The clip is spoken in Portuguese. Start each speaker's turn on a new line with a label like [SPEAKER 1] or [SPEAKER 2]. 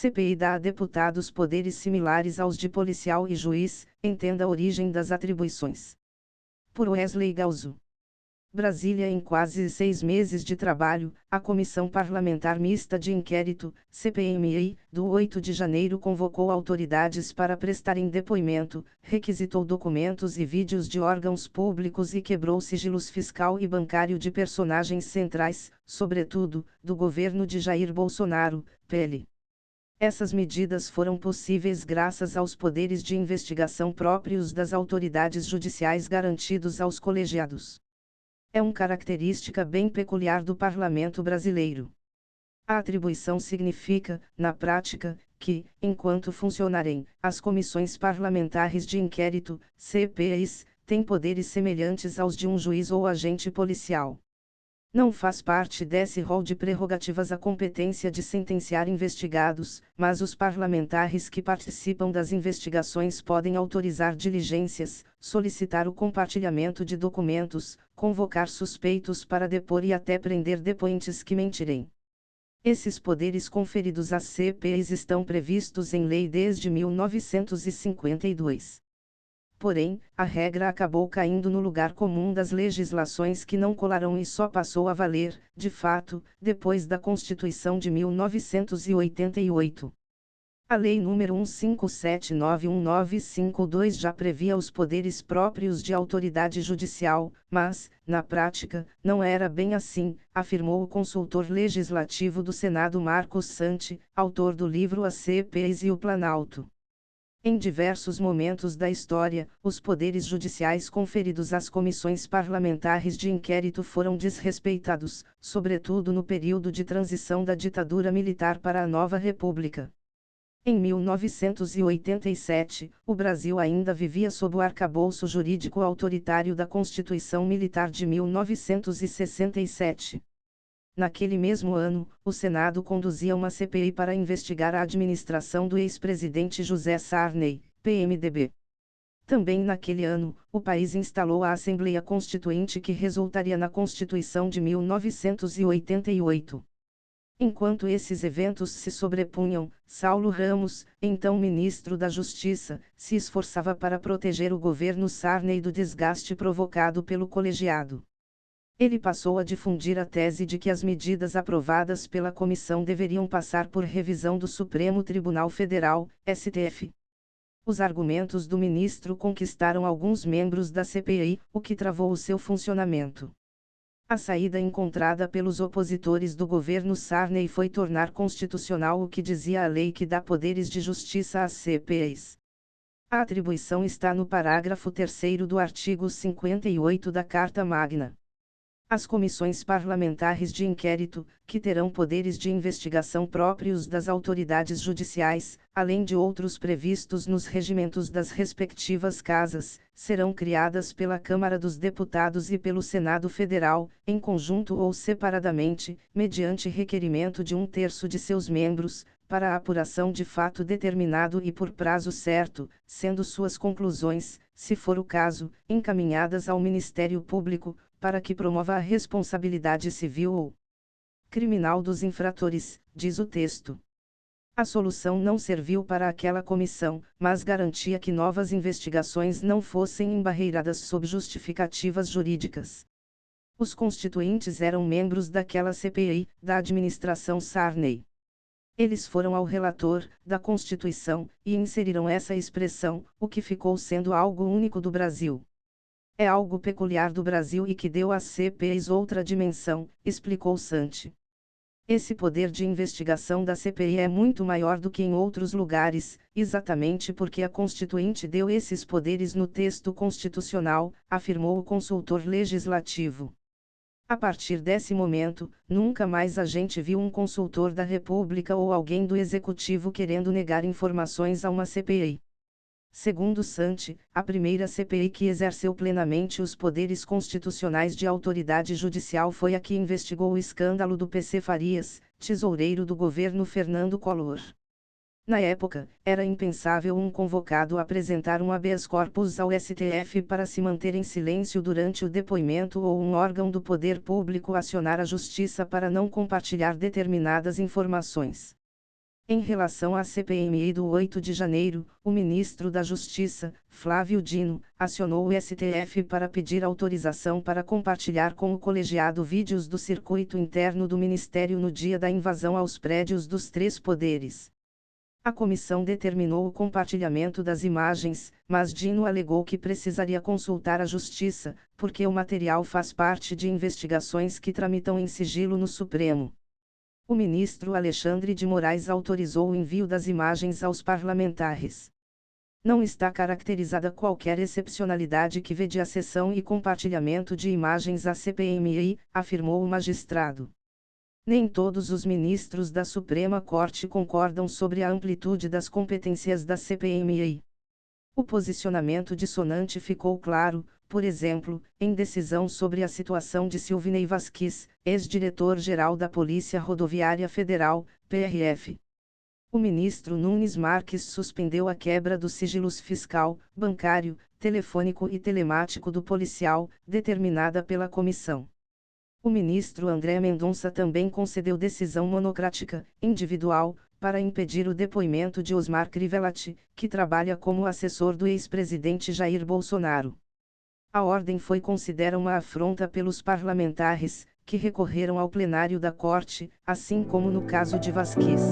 [SPEAKER 1] CPI dá a deputados poderes similares aos de policial e juiz, entenda a origem das atribuições. Por Wesley Galzo. Brasília. Em quase 6 meses de trabalho, a Comissão Parlamentar Mista de Inquérito, CPMI, do 8 de janeiro convocou autoridades para prestarem depoimento, requisitou documentos e vídeos de órgãos públicos e quebrou sigilos fiscal e bancário de personagens centrais, sobretudo, do governo de Jair Bolsonaro, PL. Essas medidas foram possíveis graças aos poderes de investigação próprios das autoridades judiciais garantidos aos colegiados. É uma característica bem peculiar do parlamento brasileiro. A atribuição significa, na prática, que, enquanto funcionarem as comissões parlamentares de inquérito, CPIs, têm poderes semelhantes aos de um juiz ou agente policial. Não faz parte desse rol de prerrogativas a competência de sentenciar investigados, mas os parlamentares que participam das investigações podem autorizar diligências, solicitar o compartilhamento de documentos, convocar suspeitos para depor e até prender depoentes que mentirem. Esses poderes conferidos às CPIs estão previstos em lei desde 1952. Porém, a regra acabou caindo no lugar comum das legislações que não colaram e só passou a valer, de fato, depois da Constituição de 1988. A Lei nº 15791952 já previa os poderes próprios de autoridade judicial, mas, na prática, não era bem assim, afirmou o consultor legislativo do Senado Marcos Santi, autor do livro As CPIs e o Planalto. Em diversos momentos da história, os poderes judiciais conferidos às comissões parlamentares de inquérito foram desrespeitados, sobretudo no período de transição da ditadura militar para a nova república. Em 1987, o Brasil ainda vivia sob o arcabouço jurídico autoritário da Constituição Militar de 1967. Naquele mesmo ano, o Senado conduzia uma CPI para investigar a administração do ex-presidente José Sarney, PMDB. Também naquele ano, o país instalou a Assembleia Constituinte que resultaria na Constituição de 1988. Enquanto esses eventos se sobrepunham, Saulo Ramos, então ministro da Justiça, se esforçava para proteger o governo Sarney do desgaste provocado pelo colegiado. Ele passou a difundir a tese de que as medidas aprovadas pela comissão deveriam passar por revisão do Supremo Tribunal Federal, STF. Os argumentos do ministro conquistaram alguns membros da CPI, o que travou o seu funcionamento. A saída encontrada pelos opositores do governo Sarney foi tornar constitucional o que dizia a lei que dá poderes de justiça às CPIs. A atribuição está no parágrafo 3º do artigo 58 da Carta Magna. As comissões parlamentares de inquérito, que terão poderes de investigação próprios das autoridades judiciais, além de outros previstos nos regimentos das respectivas casas, serão criadas pela Câmara dos Deputados e pelo Senado Federal, em conjunto ou separadamente, mediante requerimento de 1/3 de seus membros, para a apuração de fato determinado e por prazo certo, sendo suas conclusões, se for o caso, encaminhadas ao Ministério Público, para que promova a responsabilidade civil ou criminal dos infratores, diz o texto. A solução não serviu para aquela comissão, mas garantia que novas investigações não fossem embarreiradas sob justificativas jurídicas. Os constituintes eram membros daquela CPI, da administração Sarney. Eles foram ao relator da Constituição e inseriram essa expressão, o que ficou sendo algo único do Brasil. É algo peculiar do Brasil e que deu às CPIs outra dimensão, explicou Santi. Esse poder de investigação da CPI é muito maior do que em outros lugares, exatamente porque a Constituinte deu esses poderes no texto constitucional, afirmou o consultor legislativo. A partir desse momento, nunca mais a gente viu um consultor da República ou alguém do Executivo querendo negar informações a uma CPI. Segundo Santi, a primeira CPI que exerceu plenamente os poderes constitucionais de autoridade judicial foi a que investigou o escândalo do PC Farias, tesoureiro do governo Fernando Collor. Na época, era impensável um convocado apresentar um habeas corpus ao STF para se manter em silêncio durante o depoimento ou um órgão do poder público acionar a justiça para não compartilhar determinadas informações. Em relação à CPMI do 8 de janeiro, o ministro da Justiça, Flávio Dino, acionou o STF para pedir autorização para compartilhar com o colegiado vídeos do circuito interno do Ministério no dia da invasão aos prédios dos três poderes. A comissão determinou o compartilhamento das imagens, mas Dino alegou que precisaria consultar a Justiça, porque o material faz parte de investigações que tramitam em sigilo no Supremo. O ministro Alexandre de Moraes autorizou o envio das imagens aos parlamentares. Não está caracterizada qualquer excepcionalidade que vede a cessão e compartilhamento de imagens à CPMI, afirmou o magistrado. Nem todos os ministros da Suprema Corte concordam sobre a amplitude das competências da CPMI. O posicionamento dissonante ficou claro, por exemplo, em decisão sobre a situação de Silvinei Vasquez, ex-diretor-geral da Polícia Rodoviária Federal, PRF. O ministro Nunes Marques suspendeu a quebra dos sigilos fiscal, bancário, telefônico e telemático do policial, determinada pela comissão. O ministro André Mendonça também concedeu decisão monocrática, individual, para impedir o depoimento de Osmar Crivellati, que trabalha como assessor do ex-presidente Jair Bolsonaro. A ordem foi considerada uma afronta pelos parlamentares, que recorreram ao plenário da Corte, assim como no caso de Vasquez.